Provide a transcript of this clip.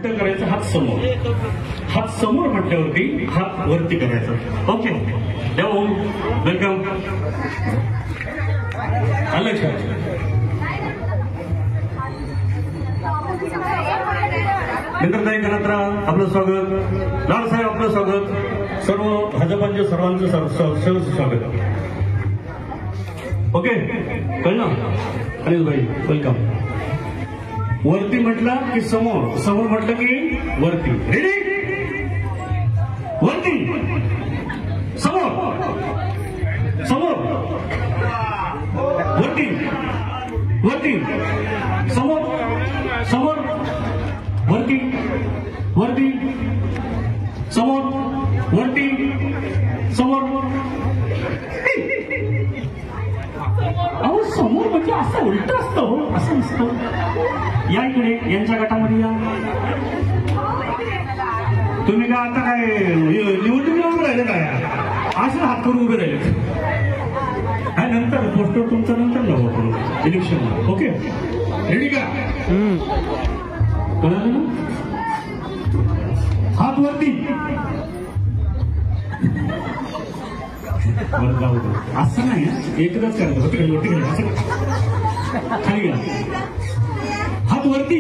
उलट करायचं, हात समोर. हात समोर म्हटल्यावरती हात वरती करायचा. Okay, welcome. आलं लक्षात. इंद्रताई गणत्रा आपलं स्वागत, लाडसाहेब आपलं स्वागत, सर्व भाजपांच्या सर्वांचं स्वागत. ओके, कळलं. अनिल भाई वेलकम. वरती म्हटलं की समोर, समोर म्हटलं की वरती. रेडी? वरती, समोर, समोर, वरती, वरती, समोर, समोर, वरती, वरती, समोर, वरती, समोर. अहो समोर म्हणजे असं उलट असतं हो, असं नसतं. या इकडे, यांच्या गटामध्ये या. तुम्ही का आता काय निवडणुकीला उभे राहिले काय? असं हात करून उभे राहिले. नंतर पोस्टर तुमचा नंतर नवं करू इलेक्शन. ओके, रेडी का? कळलं ना? हात वरती. असं नाही, एकदाच करायचं. होती वरती असं खाली घ्या. हात वरती.